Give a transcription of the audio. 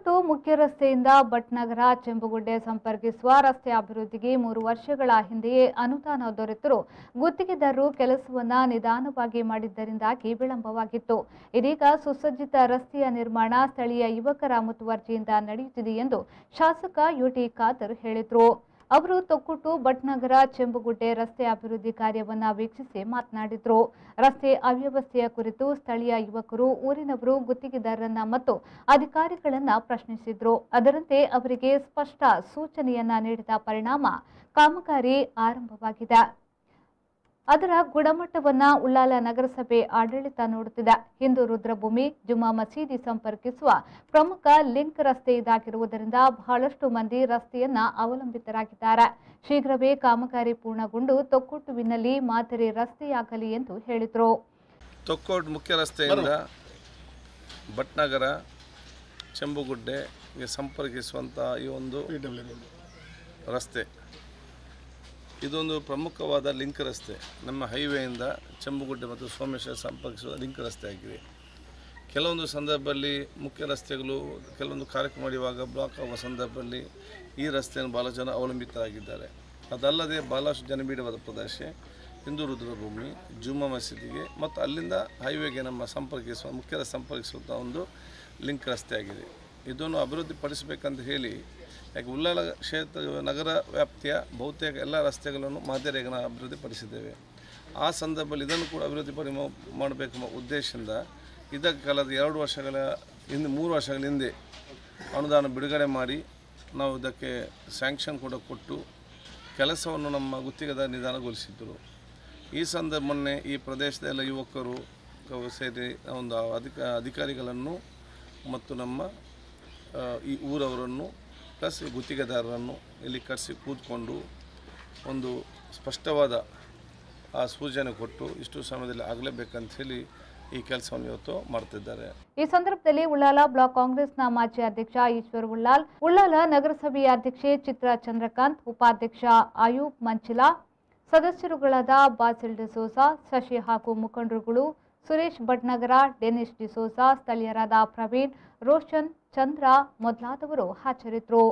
ತೊಕ್ಕೊಟ್ಟು ಮುಖ್ಯ ರಸ್ತೆಯಿಂದ ಭಟ್ನಗರ ಚೆಂಬುಗುಡ್ಡೆ ಸಂಪರ್ಕಿಸುವ ರಸ್ತೆ ಅಭಿವೃದ್ಧಿಗೆ 3 ವರ್ಷಗಳ ಹಿಂದೆಯೇ ಅನುದಾನ ದೊರೆತರೂ ಗುತ್ತಿಗೆದಾರರು ಕೆಲಸವನ್ನ ನಿಧಾನವಾಗಿ ಮಾಡಿದ್ದರಿಂದಾಗಿ ವಿಳಂಬವಾಗಿತ್ತು. ಇದೀಗ ಸುಸಜ್ಜಿತ ರಸ್ತೆಯ ನಿರ್ಮಾಣ ಸ್ಥಳೀಯ ಯುವಕರ ಮುತುವರ್ಜಿಯಿಂದ ನಡೆಯುತ್ತಿದೆ ಎಂದು ಶಾಸಕ ಯುಟಿ ಖಾದರ್ ಹೇಳಿದರು. ಅವರು ತೊಕ್ಕೊಟ್ಟು ಭಟ್ನಗರ ಚೆಂಬುಗುಡ್ಡೆ ರಸ್ತೆ ಅಭಿವೃದ್ಧಿ ಕಾರ್ಯವನ್ನು ವೀಕ್ಷಿಸಿ ಮಾತನಾಡಿದರು. ರಸ್ತೆ ಅವ್ಯವಸ್ಥೆಯ ಕುರಿತು ಸ್ಥಳೀಯ ಯುವಕರು ಊರಿನವರು ಗುತ್ತಿಗೆದಾರರನ್ನ ಮತ್ತು ಅಧಿಕಾರಿಗಳನ್ನ ಪ್ರಶ್ನಿಸಿದ್ರು. ಅದರಂತೆ ಅವರಿಗೆ ಸ್ಪಷ್ಟ ಸೂಚನೆಯನ್ನ ನೀಡಿದ ಪರಿಣಾಮ ಕಾಮಗಾರಿ ಆರಂಭವಾಗಿದೆ. ಅದರ ಗುಣಮಟ್ಟವನ್ನ ಉಳ್ಳಾಲ ನಗರಸಭೆ ಆಡಳಿತ ನೋಡುತ್ತಿದೆ. ಹಿಂದೂ ರುದ್ರಭೂಮಿ ಜುಮ್ಮಾ ಮಸೀದಿ ಸಂಪರ್ಕಿಸುವ ಪ್ರಮುಖ ಲಿಂಕ್ ರಸ್ತೆ ಇದಾಗಿರುವುದರಿಂದ ಬಹಳಷ್ಟು ಮಂದಿ ರಸ್ತೆಯನ್ನ ಅವಲಂಬಿತರಾಗಿದ್ದಾರೆ. ಶೀಘ್ರವೇ ಕಾಮಗಾರಿ ಪೂರ್ಣಗೊಂಡು ತೊಕ್ಕೊಟ್ಟುವಿನಲ್ಲಿ ಮಾದರಿ ರಸ್ತೆಯಾಗಲಿ ಎಂದು ಹೇಳಿದರು. ತೊಕ್ಕೊಟ್ಟು ಮುಖ್ಯ ರಸ್ತೆಯಿಂದ ಭಟ್ನಗರ ಚೆಂಬುಗುಡ್ಡೆಗೆ ಸಂಪರ್ಕಿಸುವಂಥ ಈ ಒಂದು ರಸ್ತೆ ಇದೊಂದು ಪ್ರಮುಖವಾದ ಲಿಂಕ್ ರಸ್ತೆ. ನಮ್ಮ ಹೈವೇಯಿಂದ ಚೆಂಬುಗುಡ್ಡೆ ಮತ್ತು ಸೋಮೇಶ್ವರ ಸಂಪರ್ಕಿಸುವ ಲಿಂಕ್ ರಸ್ತೆ ಆಗಿದೆ. ಕೆಲವೊಂದು ಸಂದರ್ಭದಲ್ಲಿ ಮುಖ್ಯ ರಸ್ತೆಗಳು ಕೆಲವೊಂದು ಕಾರ್ಯಕ್ರಮ ಮಾಡುವಾಗ ಬ್ಲಾಕ್ ಆಗುವ ಸಂದರ್ಭದಲ್ಲಿ ಈ ರಸ್ತೆಯನ್ನು ಭಾಳ ಜನ ಅವಲಂಬಿತರಾಗಿದ್ದಾರೆ. ಅದಲ್ಲದೆ ಭಾಳಷ್ಟು ಜನಬೀಡವಾದ ಪ್ರದೇಶ ಹಿಂದೂ ರುದ್ರಭೂಮಿ ಜುಮ್ಮಾ ಮಸೀದಿಗೆ ಮತ್ತು ಅಲ್ಲಿಂದ ಹೈವೇಗೆ ನಮ್ಮ ಮುಖ್ಯ ರಸ್ತೆ ಸಂಪರ್ಕಿಸುವಂಥ ಒಂದು ಲಿಂಕ್ ರಸ್ತೆ ಆಗಿದೆ. ಇದನ್ನು ಅಭಿವೃದ್ಧಿಪಡಿಸಬೇಕಂತ ಹೇಳಿ ಯಾಕೆ ಉಳ್ಳಾಲ ಕ್ಷೇತ್ರ ನಗರ ವ್ಯಾಪ್ತಿಯ ಬಹುತೇಕ ಎಲ್ಲ ರಸ್ತೆಗಳನ್ನು ಮಾದರಿಯಾಗಿ ನಾವು ಅಭಿವೃದ್ಧಿಪಡಿಸಿದ್ದೇವೆ. ಆ ಸಂದರ್ಭದಲ್ಲಿ ಇದನ್ನು ಕೂಡ ಅಭಿವೃದ್ಧಿ ಮಾಡಬೇಕೆಂಬ ಉದ್ದೇಶದಿಂದ ಇದಕ್ಕೆ ಕಳೆದ 2 ವರ್ಷಗಳ ಹಿಂದೆ 3 ವರ್ಷಗಳ ಹಿಂದೆ ಅನುದಾನ ಬಿಡುಗಡೆ ಮಾಡಿ ನಾವು ಇದಕ್ಕೆ ಸ್ಯಾಂಕ್ಷನ್ ಕೂಡ ಕೊಟ್ಟು ಕೆಲಸವನ್ನು ನಮ್ಮ ಗುತ್ತಿಗೆದಾರ ನಿಧಾನಗೊಳಿಸಿದ್ದರು. ಈ ಮೊನ್ನೆ ಈ ಪ್ರದೇಶದ ಎಲ್ಲ ಯುವಕರು ಸೇರಿ ಒಂದು ಅಧಿಕಾರಿಗಳನ್ನು ಮತ್ತು ನಮ್ಮ ಈ ಊರವರನ್ನು ಪ್ಲಸ್ ಗುತ್ತಿಗೆದಾರರನ್ನು ಇಲ್ಲಿ ಕರೆಸಿ ಕೂತ್ಕೊಂಡು ಒಂದು ಸ್ಪಷ್ಟವಾದ ಆ ಸೂಚನೆ ಕೊಟ್ಟು ಇಷ್ಟು ಸಮಯದಲ್ಲಿ ಆಗಲೇಬೇಕಂತ ಹೇಳಿ ಈ ಕೆಲಸವನ್ನು ಇವತ್ತು ಮಾಡ್ತಿದ್ದಾರೆ. ಈ ಸಂದರ್ಭದಲ್ಲಿ ಉಳ್ಳಾಲ ಬ್ಲಾಕ್ ಕಾಂಗ್ರೆಸ್ನ ಮಾಜಿ ಅಧ್ಯಕ್ಷ ಈಶ್ವರ್ ಉಳ್ಳಾಲ್, ಉಳ್ಳಾಲ ನಗರಸಭೆಯ ಅಧ್ಯಕ್ಷೆ ಚಿತ್ರಾ ಚಂದ್ರಕಾಂತ್, ಉಪಾಧ್ಯಕ್ಷ ಆಯೂಬ್ ಮಂಚಿಲಾ, ಸದಸ್ಯರುಗಳಾದ ಬಾಸಿಲ್ ಡಿಸೋಸಾ, ಶಶಿ ಹಾಗೂ ಮುಖಂಡರುಗಳು ಸುರೇಶ್ ಭಟ್ನಗರ, ಡೆನಿಸ್ ಡಿಸೋಸಾ, ಸ್ಥಳೀಯರಾದ ಪ್ರವೀಣ್, ರೋಷನ್, ಚಂದ್ರ ಮೊದಲಾದವರು ಹಾಜರಿದ್ದರು.